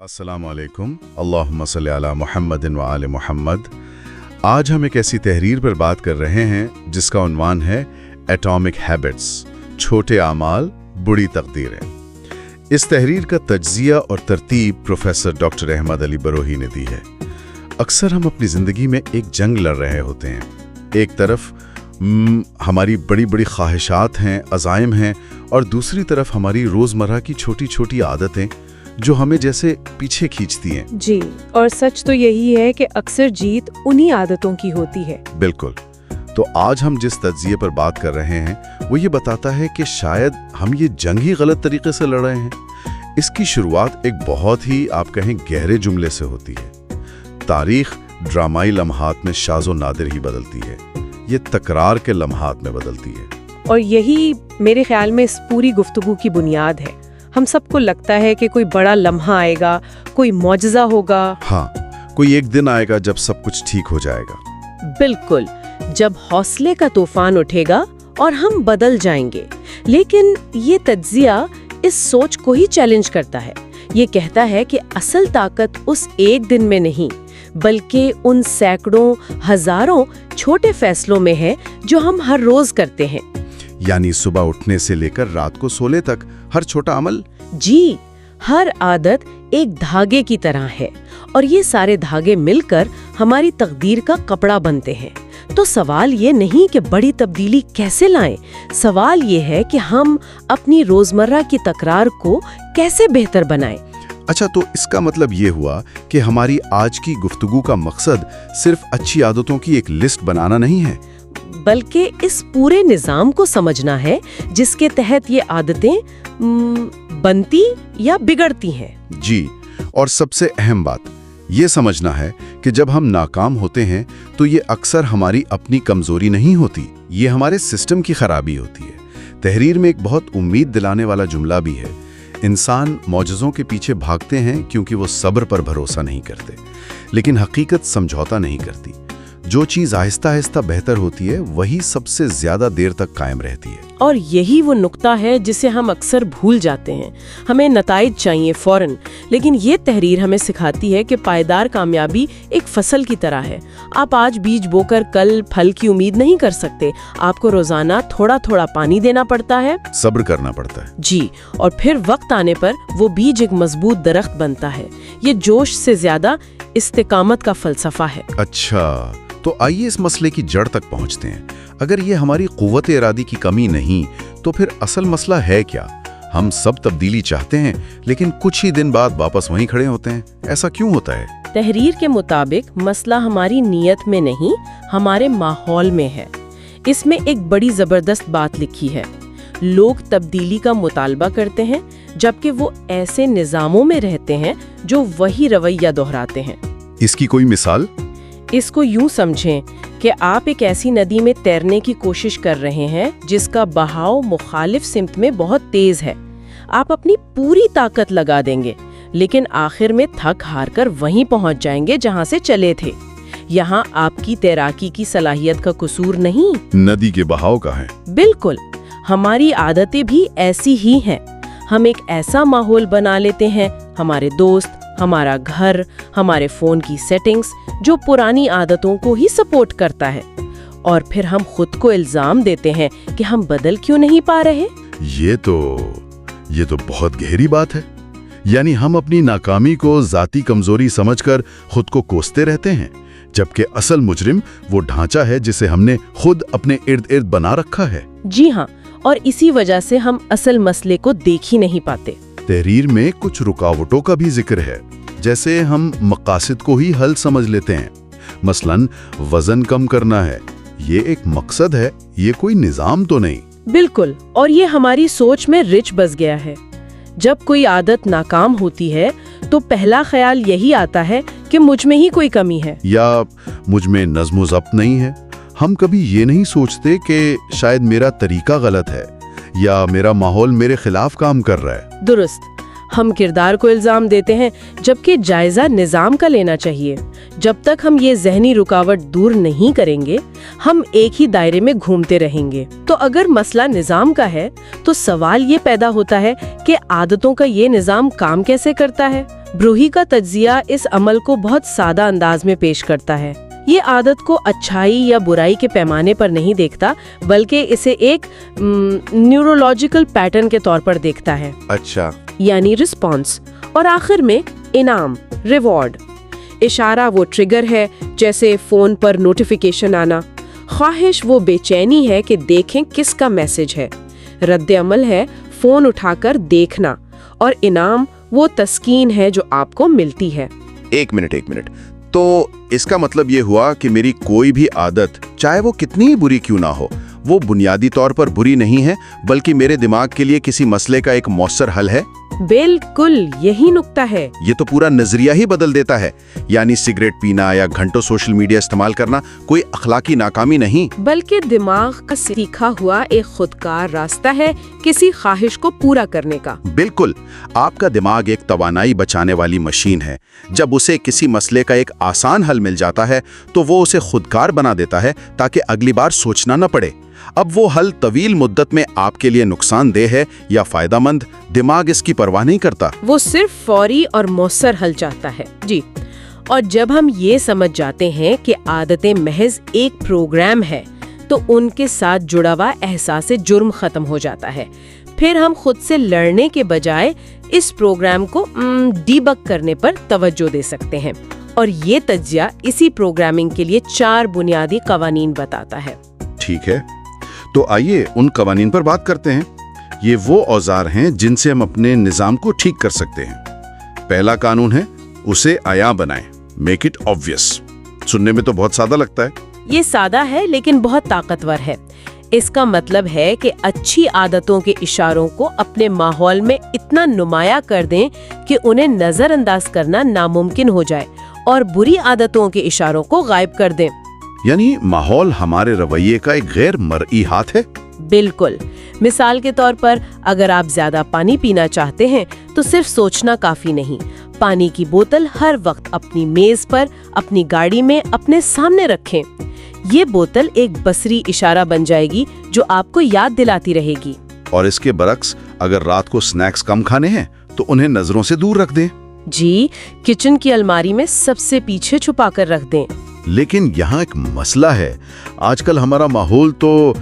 अस्सलाम वालेकुम, अल्लाहुम्मा सल्ली अला मुहम्मदिन व आले मुहम्मद। आज हम एक ऐसी तहरीर पर बात कर रहे हैं जिसका उन्वान है एटॉमिक हैबिट्स, छोटे आमाल बुरी तकदीरें। इस तहरीर का तज्जिया और तरतीब प्रोफेसर डॉक्टर अहमद अली बरोही ने दी है। अक्सर हम अपनी ज़िंदगी में एक जंग लड़ रहे होते हैं। एक तरफ हमारी बड़ी बड़ी ख्वाहिशात हैं, अज़ाइम हैं, और दूसरी तरफ हमारी रोज़मर्रा की छोटी छोटी आदतें जो हमें जैसे पीछे खींचती हैं। जी, और सच तो यही है कि अक्सर जीत उन्हीं आदतों की होती है। बिल्कुल। तो आज हम जिस तज्जिए पर बात कर रहे हैं वो ये बताता है कि शायद हम ये जंग ही गलत तरीके से लड़ रहे हैं। इसकी शुरुआत एक बहुत ही, आप कहें, गहरे जुमले से होती है। तारीख ड्रामाई लम्हात में शाज़ो नादिर ही बदलती है, ये तकरार के लम्हात में बदलती है। और यही मेरे ख्याल में इस पूरी गुफ्तगू की बुनियाद है। हम सबको लगता है कि कोई बड़ा लम्हा आएगा, कोई मौजज़ा होगा। हाँ, कोई एक दिन आएगा जब सब कुछ ठीक हो जाएगा। बिल्कुल, जब हौसले का तूफान उठेगा और हम बदल जाएंगे। लेकिन ये तज्जिया इस सोच को ही चैलेंज करता है। ये कहता है कि असल ताकत उस एक दिन में नहीं, बल्कि उन सैकड़ों हजारों छोटे फैसलों में है जो हम हर रोज करते हैं। यानी सुबह उठने से लेकर रात को सोने तक हर छोटा अमल। जी, हर आदत एक धागे की तरह है, और ये सारे धागे मिलकर हमारी तकदीर का कपड़ा बनते हैं। तो सवाल ये नहीं कि बड़ी तब्दीली कैसे लाएं, सवाल ये है कि हम अपनी रोजमर्रा की तकरार को कैसे बेहतर बनाएं। अच्छा, तो इसका मतलब ये हुआ कि हमारी आज की गुफ्तगू का मकसद सिर्फ अच्छी आदतों की एक लिस्ट बनाना नहीं है, बल्कि इस पूरे निज़ाम को समझना है जिसके तहत ये आदतें बनती या बिगड़ती हैं। जी, और सबसे अहम बात ये समझना है कि जब हम नाकाम होते हैं तो ये अक्सर हमारी अपनी कमजोरी नहीं होती, ये हमारे सिस्टम की खराबी होती है। तहरीर में एक बहुत उम्मीद दिलाने वाला जुमला भी है। इंसान मौजज़ों के पीछे भागते हैं क्योंकि वो सब्र पर भरोसा नहीं करते, लेकिन हकीकत समझौता नहीं करती। जो चीज़ आहिस्ता आहिस्ता बेहतर होती है वही सबसे ज्यादा देर तक कायम रहती है। और यही वो नुक्ता है जिसे हम अक्सर भूल जाते हैं। हमें नताइज चाहिए फौरन, लेकिन ये तहरीर हमें सिखाती है कि पायदार कामयाबी एक फसल की तरह है। आप आज बीज बोकर कल फल की उम्मीद नहीं कर सकते। आपको रोजाना थोड़ा थोड़ा पानी देना पड़ता है, सब्र करना पड़ता है। जी, और फिर वक्त आने पर वो बीज एक मजबूत दरख्त बनता है। ये जोश से ज्यादा इस्तिकामत का फलसफा है। अच्छा, तो आइए इस मसले की जड़ तक पहुंचते हैं। अगर ये हमारी कुव्वत इरादी की कमी नहीं तो फिर असल मसला है क्या? हम सब तब्दीली चाहते हैं लेकिन कुछ ही दिन बाद वापस वहीं खड़े होते हैं। ऐसा क्यों होता है? तहरीर के मुताबिक मसला हमारी नीयत में नहीं, हमारे माहौल में है। इसमें एक बड़ी जबरदस्त बात लिखी है। लोग तब्दीली का मुतालबा करते हैं जबकि वो ऐसे निज़ामों में रहते हैं जो वही रवैया दोहराते हैं। इसकी कोई मिसाल? इसको यूं समझें कि आप एक ऐसी नदी में तैरने की कोशिश कर रहे हैं जिसका बहाव मुखालिफ सिमत में बहुत तेज है। आप अपनी पूरी ताकत लगा देंगे, लेकिन आखिर में थक हार कर वहीं पहुंच जाएंगे जहां से चले थे। यहाँ आपकी तैराकी की सलाहियत का कसूर नहीं, नदी के बहाव का है। बिल्कुल, हमारी आदतें भी ऐसी ही हैं। हम एक ऐसा माहौल बना लेते हैं, हमारे दोस्त, हमारा घर, हमारे फोन की सेटिंग्स, जो पुरानी आदतों को ही सपोर्ट करता है, और फिर हम खुद को इल्जाम देते हैं कि हम बदल क्यों नहीं पा रहे। ये तो बहुत गहरी बात है। यानी हम अपनी नाकामी को जाती कमजोरी समझकर खुद को कोसते रहते हैं, जबकि असल मुजरिम वो ढांचा है जिसे हमने खुद अपने इर्द गिर्द बना रखा है। जी हाँ, और इसी वजह से हम असल मसले को देख ही नहीं पाते। तहरीर में कुछ रुकावटों का भी जिक्र है, जैसे हम मकासद को ही हल समझ लेते हैं। मसलन वजन कम करना है, ये एक मकसद है, ये कोई निजाम तो नहीं। बिल्कुल, और ये हमारी सोच में रिच बस गया है। जब कोई आदत नाकाम होती है तो पहला ख्याल यही आता है कि मुझ में ही कोई कमी है, या मुझ में नज़्म ज़ब्त नहीं है। हम कभी ये नहीं सोचते कि शायद मेरा तरीका गलत है या मेरा माहौल मेरे खिलाफ काम कर रहा है। दुरुस्त, हम किरदार को इल्जाम देते हैं जबकि जायजा निजाम का लेना चाहिए। जब तक हम ये जहनी रुकावट दूर नहीं करेंगे, हम एक ही दायरे में घूमते रहेंगे। तो अगर मसला निजाम का है तो सवाल ये पैदा होता है कि आदतों का ये निजाम काम कैसे करता है। ब्रूही का तज्जिया इस अमल को बहुत सादा अंदाज में पेश करता है। ये आदत को अच्छाई या बुराई के पैमाने पर नहीं देखता, बल्कि इसे एक न्यूरोलॉजिकल पैटर्न के तौर पर देखता है। अच्छा, यानी रिस्पॉन्स। और आखिर में इनाम, रिवॉर्ड। इशारा वो ट्रिगर है, जैसे फोन पर नोटिफिकेशन आना। ख्वाहिश वो बेचैनी है कि देखें किसका मैसेज है। रद्द अमल है फोन उठाकर देखना। और इनाम वो तस्कीन है जो आपको मिलती है। एक मिनट। तो इसका मतलब ये हुआ कि मेरी कोई भी आदत, चाहे वो कितनी ही बुरी क्यों ना हो, वो बुनियादी तौर पर बुरी नहीं है, बल्कि मेरे दिमाग के लिए किसी मसले का एक मौसर हल है। बिल्कुल यही नुक्ता है। ये तो पूरा नजरिया ही बदल देता है। यानी सिगरेट पीना या घंटों सोशल मीडिया इस्तेमाल करना कोई अखलाकी नाकामी नहीं, बल्कि दिमाग का सीखा हुआ एक खुदकार रास्ता है किसी ख्वाहिश को पूरा करने का। बिल्कुल। आपका दिमाग एक तवानाई बचाने वाली मशीन है। जब उसे किसी मसले का एक आसान हल मिल जाता है तो वो उसे खुदकार बना देता है ताकि अगली बार सोचना न पड़े। अब वो हल तवील मुद्दत में आपके लिए नुकसानदेह है या फायदामंद, दिमाग इसकी परवाह नहीं करता। वो सिर्फ फौरी और मौसर हल चाहता है। जी। और जब हम ये समझ जाते हैं कि आदतें महज एक प्रोग्राम है, तो उनके साथ जुड़ा हुआ एहसास जुर्म खत्म हो जाता है। फिर हम खुद से लड़ने के बजाय इस प्रोग्राम को डीबग करने पर तवज्जो दे सकते हैं। और ये तज्जिया इसी प्रोग्रामिंग के लिए 4 बुनियादी कवानीन बताता है। ठीक है, तो आइए उन कवानीन पर बात करते हैं। ये वो औजार हैं जिनसे हम अपने निज़ाम को ठीक कर सकते हैं। पहला कानून है, उसे आया बनाएं, मेक इट ऑब्वियस। सुनने में तो बहुत सादा लगता है। ये सादा है लेकिन बहुत ताकतवर है। इसका मतलब है कि अच्छी आदतों के इशारों को अपने माहौल में इतना नुमाया कर दें कि उन्हें नजरअंदाज करना नामुमकिन हो जाए, और बुरी आदतों के इशारों को गायब कर दें। यानी माहौल हमारे रवैये का एक गैर मरई हाथ है। बिल्कुल। मिसाल के तौर पर, अगर आप ज्यादा पानी पीना चाहते हैं तो सिर्फ सोचना काफी नहीं। पानी की बोतल हर वक्त अपनी मेज पर, अपनी गाड़ी में, अपने सामने रखें। ये बोतल एक बसरी इशारा बन जाएगी जो आपको याद दिलाती रहेगी। और इसके बरक्स, अगर रात को स्नैक्स कम खाने हैं तो उन्हें नजरों से दूर रख दें। जी, किचन की अलमारी में सबसे पीछे छुपा कर रख दें। लेकिन यहाँ एक मसला है। आजकल हमारा माहौल तो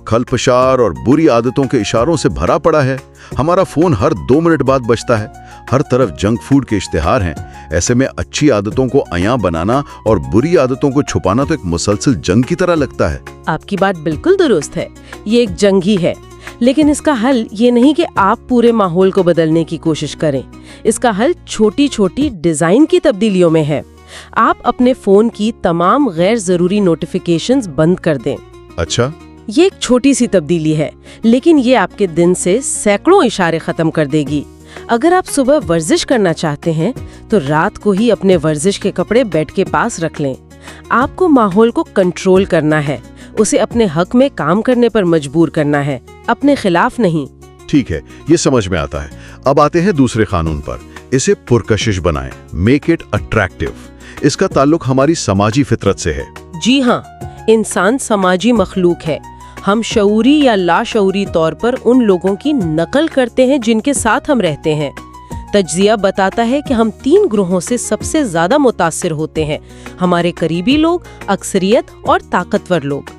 खलफशार और बुरी आदतों के इशारों से भरा पड़ा है। हमारा फोन हर 2 मिनट बाद बजता है। हर तरफ जंक फूड के इश्तिहार हैं। ऐसे में अच्छी आदतों को आया बनाना और बुरी आदतों को छुपाना तो एक मुसलसल जंग की तरह लगता है। आपकी बात बिल्कुल दुरुस्त है। ये एक जंग ही है। लेकिन इसका हल ये नहीं कि आप पूरे माहौल को बदलने की कोशिश करें। इसका हल छोटी छोटी डिजाइन की तब्दीलियों में है। आप अपने फोन की तमाम गैर जरूरी नोटिफिकेशंस बंद कर दें। अच्छा, ये एक छोटी सी तब्दीली है, लेकिन ये आपके दिन से सैकड़ों इशारे खत्म कर देगी। अगर आप सुबह वर्जिश करना चाहते हैं तो रात को ही अपने वर्जिश के कपड़े बेड के पास रख लें। आपको माहौल को कंट्रोल करना है, उसे अपने हक में काम करने पर मजबूर करना है, अपने खिलाफ नहीं। ठीक है, ये समझ में आता है। अब आते हैं दूसरे कानून पर, इसे पुरकशिश बनाएं, मेक इट अट्रैक्टिव। इसका ताल्लुक हमारी समाजी फितरत से है। जी हाँ, इंसान समाजी मखलूक है। हम शऊरी या लाशऊरी तौर पर उन लोगों की नकल करते हैं जिनके साथ हम रहते हैं। तज्जिया बताता है कि हम 3 ग्रोहों से सबसे ज्यादा मुतासिर होते हैं: हमारे करीबी लोग, अक्सरियत और ताकतवर लोग।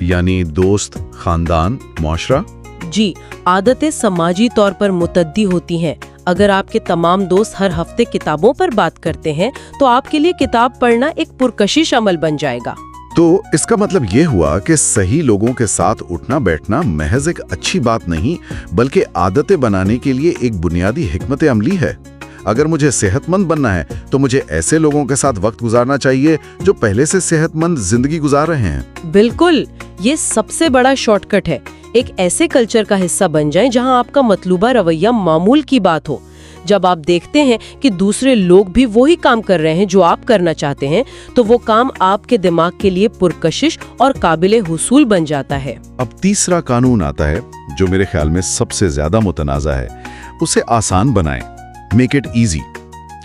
यानी दोस्त, खानदान, मुआशरा। जी, आदतें समाजी तौर पर मुतद्दी होती हैं। अगर आपके तमाम दोस्त हर हफ्ते किताबों पर बात करते हैं तो आपके लिए किताब पढ़ना एक पुरकशिश अमल बन जाएगा। तो इसका मतलब ये हुआ कि सही लोगों के साथ उठना बैठना महज एक अच्छी बात नहीं, बल्कि आदतें बनाने के लिए एक बुनियादी हिकमत अमली है। अगर मुझे सेहतमंद बनना है तो मुझे ऐसे लोगों के साथ वक्त गुजारना चाहिए जो पहले से सेहतमंद जिंदगी गुजार रहे हैं। बिल्कुल, ये सबसे बड़ा शॉर्टकट है। एक ऐसे कल्चर का हिस्सा बन जाएं जहां आपका मतलूबा रवैया मामूल की बात हो। जब आप देखते हैं कि दूसरे लोग भी वही काम कर रहे हैं जो आप करना चाहते हैं, तो वो काम आपके दिमाग के लिए पुरकशिश और काबिले हुसूल बन जाता है। अब तीसरा कानून आता है जो मेरे ख्याल में सबसे ज्यादा मुतनाज़ा है, उसे आसान बनाएं, मेक इट ईजी।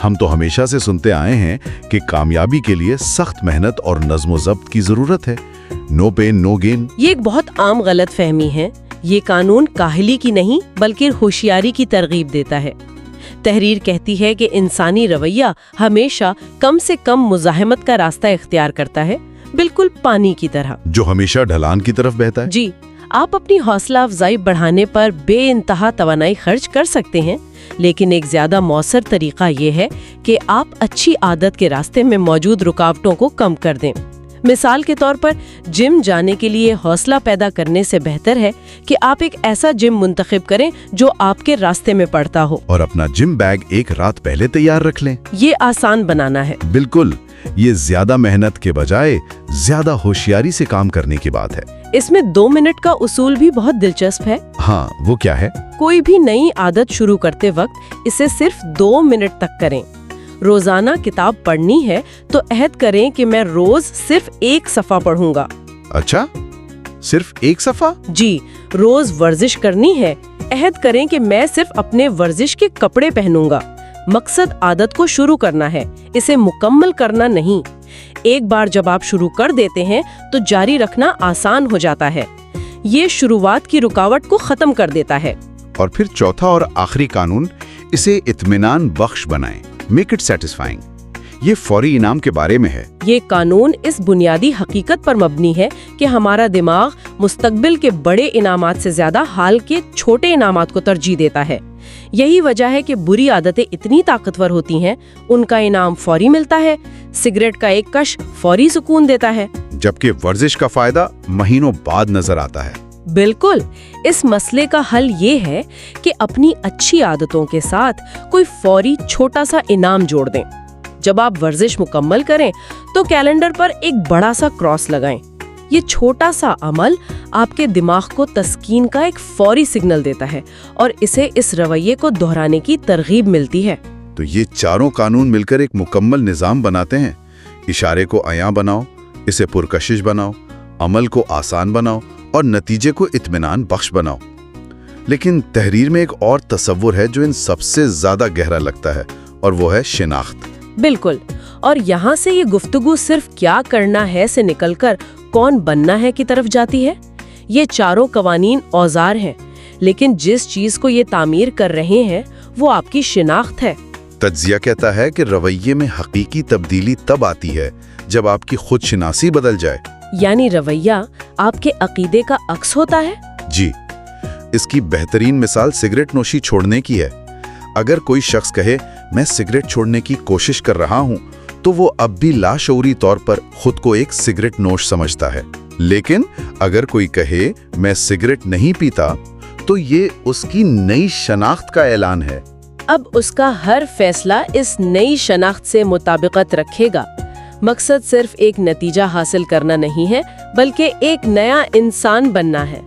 हम तो हमेशा से सुनते आए हैं कि कामयाबी के लिए सख्त मेहनत और नज़्म ज़ब्त की जरूरत है। No pain no gain. ये एक बहुत आम गलत फहमी है। ये कानून काहली की नहीं बल्कि होशियारी की तरगीब देता है। تحریر کہتی ہے کہ انسانی رویہ ہمیشہ کم سے کم مزاحمت کا راستہ اختیار کرتا ہے، بالکل پانی کی طرح، جو ہمیشہ ڈھلان کی طرف بہتا ہے۔ جی، آپ اپنی حوصلہ افزائی بڑھانے پر بے انتہا توانائی خرچ کر سکتے ہیں، لیکن ایک زیادہ مؤثر طریقہ یہ ہے کہ آپ اچھی عادت کے راستے میں موجود رکاوٹوں کو کم کر دیں۔ مثال کے طور پر جم جانے کے لیے حوصلہ پیدا کرنے سے بہتر ہے کہ آپ ایک ایسا جم منتخب کریں جو آپ کے راستے میں پڑتا ہو، اور اپنا جم بیگ ایک رات پہلے تیار رکھ لیں۔ یہ آسان بنانا ہے۔ بالکل، یہ زیادہ محنت کے بجائے زیادہ ہوشیاری سے کام کرنے کی بات ہے۔ اس میں 2 منٹ کا اصول بھی بہت دلچسپ ہے۔ ہاں، وہ کیا ہے؟ کوئی بھی نئی عادت شروع کرتے وقت اسے صرف 2 منٹ تک کریں۔ روزانہ کتاب پڑھنی ہے تو عہد کریں کہ میں روز صرف 1 صفحہ پڑھوں گا۔ اچھا، صرف 1 صفحہ؟ جی، روز ورزش کرنی ہے، عہد کریں کہ میں صرف اپنے ورزش کے کپڑے پہنوں گا۔ مقصد عادت کو شروع کرنا ہے، اسے مکمل کرنا نہیں۔ ایک بار جب آپ شروع کر دیتے ہیں تو جاری رکھنا آسان ہو جاتا ہے۔ یہ شروعات کی رکاوٹ کو ختم کر دیتا ہے۔ اور پھر چوتھا اور آخری قانون، اسے اطمینان بخش بنائیں، میک اٹ سیٹسفائنگ۔ یہ فوری انعام کے بارے میں ہے۔ یہ قانون اس بنیادی حقیقت پر مبنی ہے کہ ہمارا دماغ مستقبل کے بڑے انعامات سے زیادہ حال کے چھوٹے انعامات کو ترجیح دیتا ہے۔ یہی وجہ ہے کہ بری عادتیں اتنی طاقتور ہوتی ہیں، ان کا انعام فوری ملتا ہے، سگریٹ کا ایک کش فوری سکون دیتا ہے، جبکہ ورزش کا فائدہ مہینوں بعد نظر آتا ہے۔ بالکل، اس مسئلے کا حل یہ ہے کہ اپنی اچھی عادتوں کے ساتھ کوئی فوری چھوٹا سا انعام جوڑ دیں۔ جب آپ ورزش مکمل کریں تو کیلنڈر پر ایک بڑا سا کراس لگائیں۔ یہ چھوٹا سا عمل آپ کے دماغ کو تسکین کا ایک فوری سگنل دیتا ہے اور اسے اس رویے کو دہرانے کی ترغیب ملتی ہے۔ تو یہ چاروں قانون مل کر ایک مکمل نظام بناتے ہیں۔ اشارے کو عیاں بناؤ، اسے پرکشش بناؤ، عمل کو آسان بناؤ اور نتیجے کو اطمینان بخش بناؤ۔ لیکن تحریر میں ایک اور تصور ہے جو ان سب سے زیادہ گہرا لگتا ہے، اور وہ ہے شناخت۔ بالکل، اور یہاں سے یہ گفتگو صرف کیا کرنا ہے سے نکل کر کون بننا ہے کی طرف جاتی ہے۔ یہ چاروں قوانین اوزار ہیں، لیکن جس چیز کو یہ تعمیر کر رہے ہیں وہ آپ کی شناخت ہے۔ تجزیہ کہتا ہے کہ رویے میں حقیقی تبدیلی تب آتی ہے جب آپ کی خود شناسی بدل جائے۔ یعنی رویہ آپ کے عقیدے کا عکس ہوتا ہے؟ جی، اس کی بہترین مثال سگریٹ نوشی چھوڑنے کی ہے۔ اگر کوئی شخص کہے میں سگریٹ چھوڑنے کی کوشش کر رہا ہوں تو وہ اب بھی لاشعوری طور پر خود کو ایک سگریٹ نوش سمجھتا ہے۔ لیکن اگر کوئی کہے میں سگریٹ نہیں پیتا تو یہ اس کی نئی شناخت کا اعلان ہے۔ اب اس کا ہر فیصلہ اس نئی شناخت سے مطابقت رکھے گا۔ مقصد صرف ایک نتیجہ حاصل کرنا نہیں ہے، بلکہ ایک نیا انسان بننا ہے۔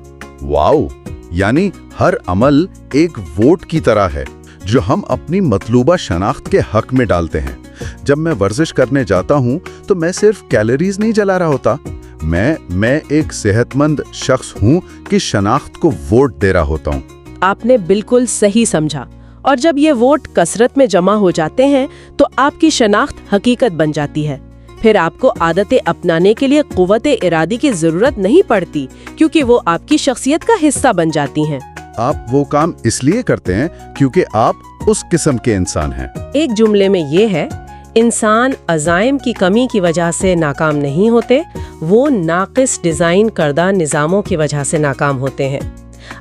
واو! یعنی ہر عمل ایک ووٹ کی طرح ہے جو ہم اپنی مطلوبہ شناخت کے حق میں ڈالتے ہیں۔ جب میں ورزش کرنے جاتا ہوں تو میں صرف کیلوریز نہیں جلا رہا ہوتا، میں ایک صحت مند شخص ہوں کہ شناخت کو ووٹ دے رہا ہوتا ہوں۔ آپ نے بالکل صحیح سمجھا، اور جب یہ ووٹ کثرت میں جمع ہو جاتے ہیں تو آپ کی شناخت حقیقت بن جاتی ہے۔ پھر آپ کو عادتیں اپنانے کے لیے قوت ارادی کی ضرورت نہیں پڑتی، کیونکہ وہ آپ کی شخصیت کا حصہ بن جاتی ہیں۔ آپ وہ کام اس لیے کرتے ہیں کیونکہ آپ اس قسم کے انسان ہیں۔ ایک جملے میں یہ ہے، انسان عزائم کی کمی کی وجہ سے ناکام نہیں ہوتے، وہ ناقص ڈیزائن کردہ نظاموں کی وجہ سے ناکام ہوتے ہیں۔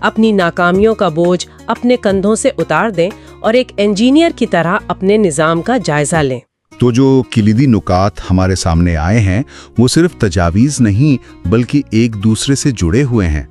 اپنی ناکامیوں کا بوجھ اپنے کندھوں سے اتار دیں اور ایک انجینئر کی طرح اپنے نظام کا جائزہ لیں۔ تو جو کلیدی نکات ہمارے سامنے آئے ہیں وہ صرف تجاویز نہیں بلکہ ایک دوسرے سے جڑے ہوئے ہیں۔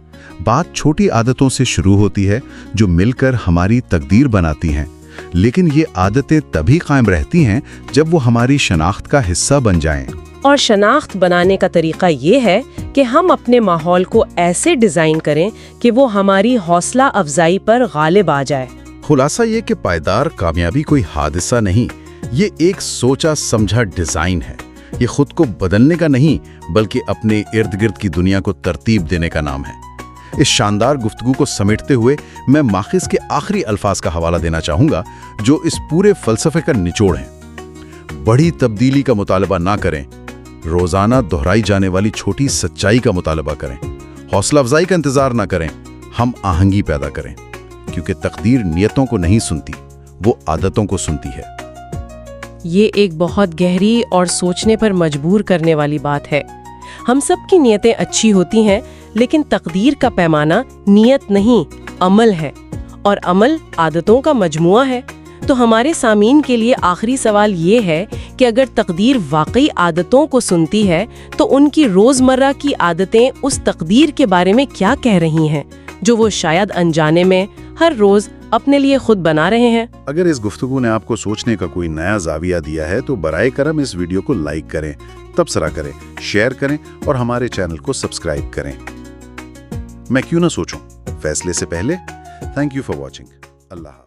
بات چھوٹی عادتوں سے شروع ہوتی ہے جو مل کر ہماری تقدیر بناتی ہیں، لیکن یہ عادتیں تبھی قائم رہتی ہیں جب وہ ہماری شناخت کا حصہ بن جائیں۔ اور شناخت بنانے کا طریقہ یہ ہے کہ ہم اپنے ماحول کو ایسے ڈیزائن کریں کہ وہ ہماری حوصلہ افزائی پر غالب آ جائے۔ خلاصہ یہ کہ پائیدار کامیابی کوئی حادثہ نہیں، یہ ایک سوچا سمجھا ڈیزائن ہے۔ یہ خود کو بدلنے کا نہیں بلکہ اپنے ارد گرد کی دنیا کو ترتیب دینے کا نام ہے۔ اس شاندار گفتگو کو سمیٹتے ہوئے میں ماخذ کے آخری الفاظ کا حوالہ دینا چاہوں گا جو اس پورے فلسفے کا نچوڑ ہیں۔ بڑی تبدیلی کا مطالبہ نہ کریں، روزانہ دہرائی جانے والی چھوٹی سچائی کا مطالبہ کریں۔ حوصلہ افزائی کا انتظار نہ کریں، ہم آہنگی پیدا کریں، کیونکہ تقدیر نیتوں کو نہیں سنتی، وہ عادتوں کو سنتی ہے۔ یہ ایک بہت گہری اور سوچنے پر مجبور کرنے والی بات ہے۔ ہم سب کی نیتیں اچھی ہوتی ہیں، لیکن تقدیر کا پیمانہ نیت نہیں، عمل ہے، اور عمل عادتوں کا مجموعہ ہے۔ تو ہمارے سامعین کے لیے آخری سوال یہ ہے کہ اگر تقدیر واقعی عادتوں کو سنتی ہے تو ان کی روزمرہ کی عادتیں اس تقدیر کے بارے میں کیا کہہ رہی ہیں جو وہ شاید انجانے میں ہر روز اپنے لیے خود بنا رہے ہیں؟ اگر اس گفتگو نے آپ کو سوچنے کا کوئی نیا زاویہ دیا ہے تو برائے کرم اس ویڈیو کو لائک کریں، تبصرہ کریں، شیئر کریں اور ہمارے چینل کو سبسکرائب کریں۔ میں کیوں نہ سوچوں، فیصلے سے پہلے۔ Thank you for watching. اللہ حافظ۔